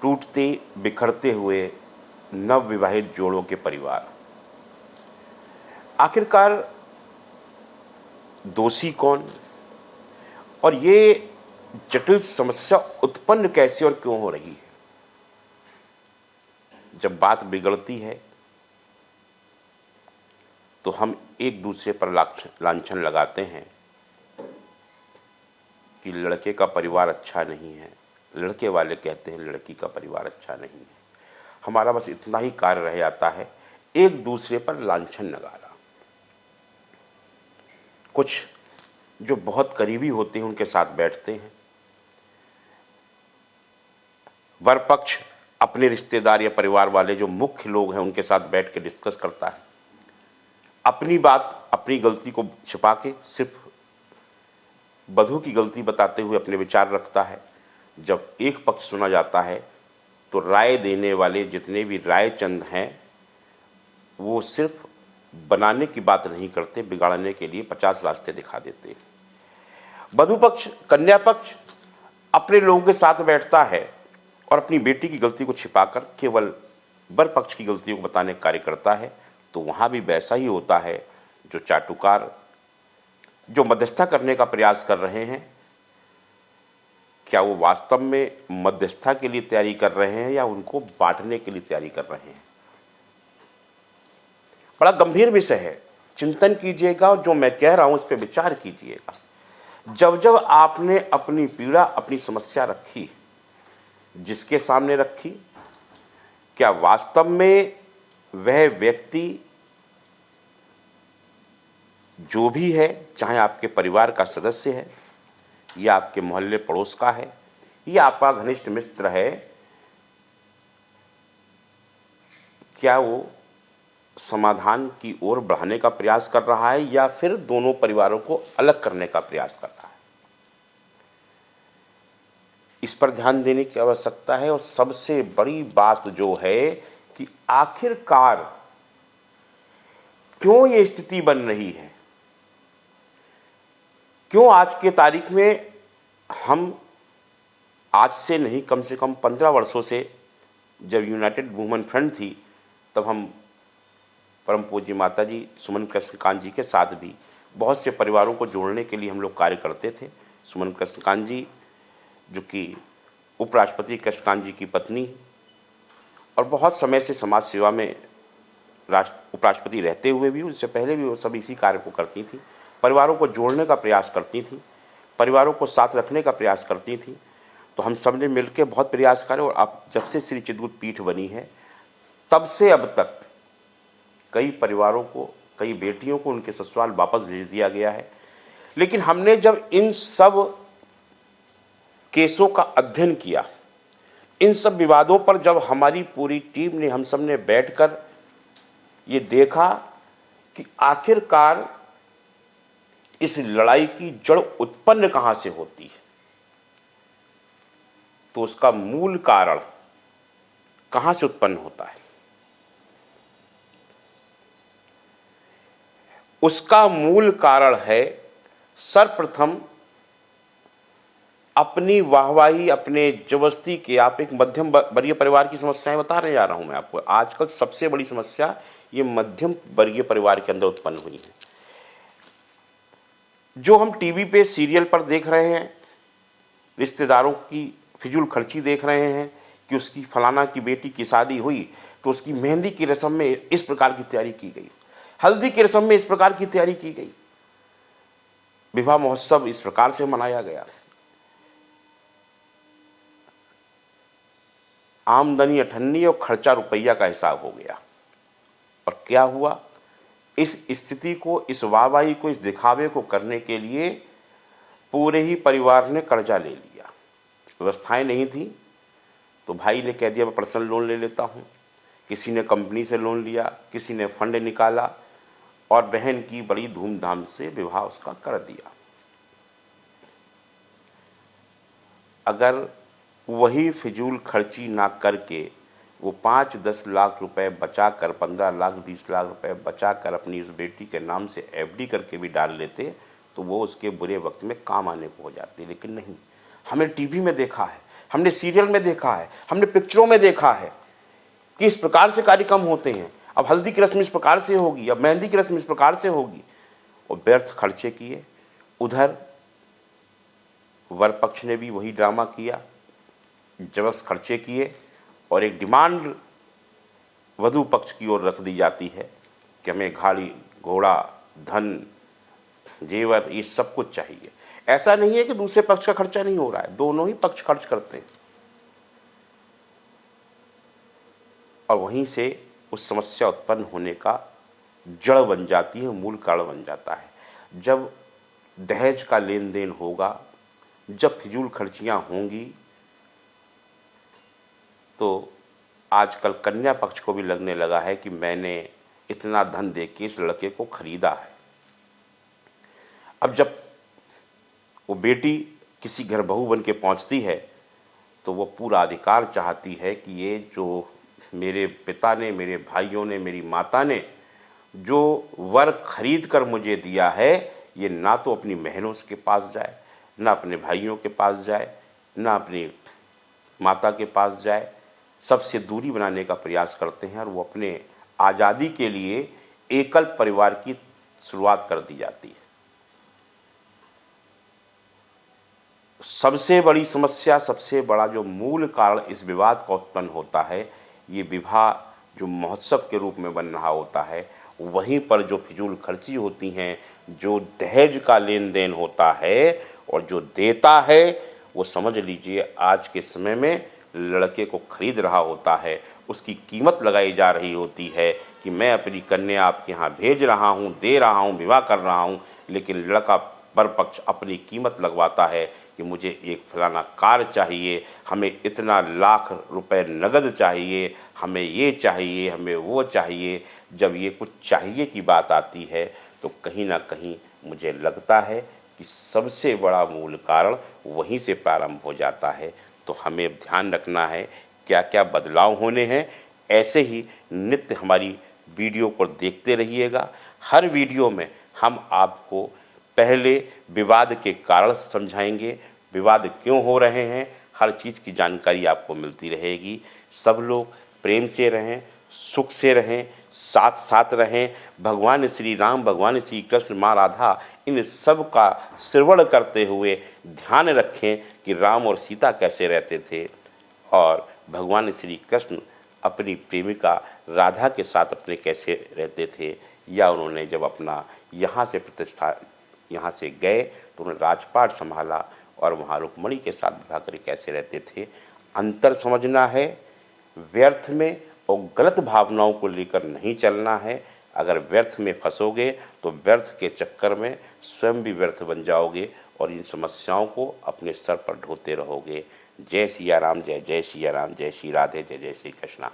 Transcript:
टूटते बिखरते हुए नवविवाहित जोड़ों के परिवार, आखिरकार दोषी कौन और ये जटिल समस्या उत्पन्न कैसे और क्यों हो रही है? जब बात बिगड़ती है तो हम एक दूसरे पर लांछन लगाते हैं कि लड़के का परिवार अच्छा नहीं है, लड़के वाले कहते हैं लड़की का परिवार अच्छा नहीं है। हमारा बस इतना ही कार्य रह जाता है, एक दूसरे पर लांछन लगाना। कुछ जो बहुत करीबी होते हैं उनके साथ बैठते हैं, वर पक्ष अपने रिश्तेदार या परिवार वाले जो मुख्य लोग हैं उनके साथ बैठ के डिस्कस करता है, अपनी बात अपनी गलती को छिपा के सिर्फ वधू की गलती बताते हुए अपने विचार रखता है। जब एक पक्ष सुना जाता है तो राय देने वाले जितने भी राय चंद हैं वो सिर्फ बनाने की बात नहीं करते, बिगाड़ने के लिए 50 रास्ते दिखा देते हैं। वधू पक्ष कन्या पक्ष अपने लोगों के साथ बैठता है और अपनी बेटी की गलती को छिपाकर केवल वर पक्ष की गलतियों को बताने का कार्य करता है। तो वहाँ भी वैसा ही होता है। जो चाटुकार जो मध्यस्थता करने का प्रयास कर रहे हैं, क्या वो वास्तव में मध्यस्थता के लिए तैयारी कर रहे हैं या उनको बांटने के लिए तैयारी कर रहे हैं? बड़ा गंभीर विषय है, चिंतन कीजिएगा और जो मैं कह रहा हूं उस पर विचार कीजिएगा। जब जब आपने अपनी पीड़ा अपनी समस्या रखी, जिसके सामने रखी, क्या वास्तव में वह व्यक्ति जो भी है, चाहे आपके परिवार का सदस्य है या आपके मोहल्ले पड़ोस का है या आपका घनिष्ठ मित्र है, क्या वो समाधान की ओर बढ़ाने का प्रयास कर रहा है या फिर दोनों परिवारों को अलग करने का प्रयास कर रहा है? इस पर ध्यान देने की आवश्यकता है। और सबसे बड़ी बात जो है कि आखिरकार क्यों ये स्थिति बन रही है, क्यों आज के तारीख में हम आज से नहीं कम से कम 15 वर्षों से, जब यूनाइटेड वुमेन फ्रंट थी तब हम परम पूज्य माता जी सुमन कृष्णकांत जी के साथ भी बहुत से परिवारों को जोड़ने के लिए हम लोग कार्य करते थे। सुमन कृष्णकांत जी जो कि उपराष्ट्रपति कृष्णकांत जी की पत्नी और बहुत समय से समाज सेवा में उपराष्ट्रपति रहते हुए भी, उससे पहले भी वो सब इसी कार्य को करती थी, परिवारों को जोड़ने का प्रयास करती थी, परिवारों को साथ रखने का प्रयास करती थी। तो हम सब ने मिलकर बहुत प्रयास करे और अब जब से श्री चित्रकूट पीठ बनी है तब से अब तक कई परिवारों को, कई बेटियों को उनके ससुराल वापस भेज दिया गया है। लेकिन हमने जब इन सब केसों का अध्ययन किया, इन सब विवादों पर जब हमारी पूरी टीम ने, हम सब ने बैठकर ये देखा कि आखिरकार इस लड़ाई की जड़ उत्पन्न कहां से होती है, तो उसका मूल कारण कहां से उत्पन्न होता है? उसका मूल कारण है सर्वप्रथम अपनी वाहवाही, अपने जबरदस्ती के, आप एक मध्यम वर्गीय परिवार की समस्याएं बता रहे जा रहा हूं मैं आपको। आजकल सबसे बड़ी समस्या ये मध्यम वर्गीय परिवार के अंदर उत्पन्न हुई है। जो हम टीवी पे सीरियल पर देख रहे हैं, रिश्तेदारों की फिजूल खर्ची देख रहे हैं कि उसकी फलाना की बेटी की शादी हुई तो उसकी मेहंदी की रस्म में इस प्रकार की तैयारी की गई, हल्दी की रस्म में इस प्रकार की तैयारी की गई, विवाह महोत्सव इस प्रकार से मनाया गया। आमदनी अठन्नी और खर्चा रुपया का हिसाब हो गया। और क्या हुआ? इस स्थिति को, इस वाहवाही को, इस दिखावे को करने के लिए पूरे ही परिवार ने कर्जा ले लिया। व्यवस्थाएं नहीं थी तो भाई ने कह दिया मैं पर्सनल लोन ले लेता हूँ, किसी ने कंपनी से लोन लिया, किसी ने फंड निकाला और बहन की बड़ी धूमधाम से विवाह उसका कर दिया। अगर वही फिजूल खर्ची ना करके वो 5-10 लाख रुपए बचाकर, 15 लाख 20 लाख रुपए बचाकर अपनी उस बेटी के नाम से एफडी करके भी डाल लेते तो वो उसके बुरे वक्त में काम आने को हो जाती। लेकिन नहीं, हमने टीवी में देखा है हमने सीरियल में देखा है, हमने पिक्चरों में देखा है कि इस प्रकार से कार्यक्रम होते हैं। अब हल्दी की रस्म इस प्रकार से होगी, अब मेहंदी की रस्म इस प्रकार से होगी, और व्यर्थ खर्चे किए। उधर वर पक्ष ने भी वही ड्रामा किया, जबरदस्त खर्चे किए, और एक डिमांड वधू पक्ष की ओर रख दी जाती है कि हमें गाड़ी घोड़ा धन जेवर ये सब कुछ चाहिए। ऐसा नहीं है कि दूसरे पक्ष का खर्चा नहीं हो रहा है, दोनों ही पक्ष खर्च करते हैं। और वहीं से उस समस्या उत्पन्न होने का जड़ बन जाती है, मूल कारण बन जाता है। जब दहेज का लेन देन होगा, जब फिजूल खर्चियाँ होंगी, तो आजकल कन्या पक्ष को भी लगने लगा है कि मैंने इतना धन देके इस लड़के को खरीदा है। अब जब वो बेटी किसी घर बहू बन के पहुँचती है तो वो पूरा अधिकार चाहती है कि ये जो मेरे पिता ने, मेरे भाइयों ने, मेरी माता ने जो वर खरीद कर मुझे दिया है, ये ना तो अपनी बहनों के पास जाए, ना अपने भाइयों के पास जाए, ना अपनी माता के पास जाए। सबसे दूरी बनाने का प्रयास करते हैं और वो अपने आज़ादी के लिए एकल परिवार की शुरुआत कर दी जाती है। सबसे बड़ी समस्या, सबसे बड़ा जो मूल कारण इस विवाद का उत्पन्न होता है, ये विवाह जो महोत्सव के रूप में बन रहा होता है, वहीं पर जो फिजूल खर्ची होती हैं, जो दहेज का लेन देन होता है, और जो देता है वो समझ लीजिए आज के समय में लड़के को खरीद रहा होता है। उसकी कीमत लगाई जा रही होती है कि मैं अपनी कन्या आपके यहाँ भेज रहा हूँ, दे रहा हूँ, विवाह कर रहा हूँ, लेकिन लड़का वर पक्ष अपनी कीमत लगवाता है कि मुझे एक फलाना कार चाहिए, हमें इतना लाख रुपए नगद चाहिए, हमें ये चाहिए, हमें वो चाहिए। जब ये कुछ चाहिए की बात आती है तो कहीं ना कहीं मुझे लगता है कि सबसे बड़ा मूल कारण वहीं से प्रारंभ हो जाता है। तो हमें ध्यान रखना है क्या क्या बदलाव होने हैं। ऐसे ही नित्य हमारी वीडियो को देखते रहिएगा। हर वीडियो में हम आपको पहले विवाद के कारण समझाएंगे, विवाद क्यों हो रहे हैं, हर चीज़ की जानकारी आपको मिलती रहेगी। सब लोग प्रेम से रहें, सुख से रहें, साथ साथ रहें। भगवान श्री राम, भगवान श्री कृष्ण, माँ राधा, इन सब का श्रवण करते हुए ध्यान रखें कि राम और सीता कैसे रहते थे, और भगवान श्री कृष्ण अपनी प्रेमिका राधा के साथ अपने कैसे रहते थे, या उन्होंने जब अपना यहाँ से प्रतिष्ठा यहाँ से गए तो उन्होंने राजपाट संभाला और वहाँ रुक्मणी के साथ विवाह करके कैसे रहते थे। अंतर समझना है, व्यर्थ में और गलत भावनाओं को लेकर नहीं चलना है। अगर व्यर्थ में फंसोगे तो व्यर्थ के चक्कर में स्वयं भी व्यर्थ बन जाओगे और इन समस्याओं को अपने सर पर ढोते रहोगे। जय सिया राम, जय जय सिया राम, जय श्री राधे, जय जय श्री कृष्णा।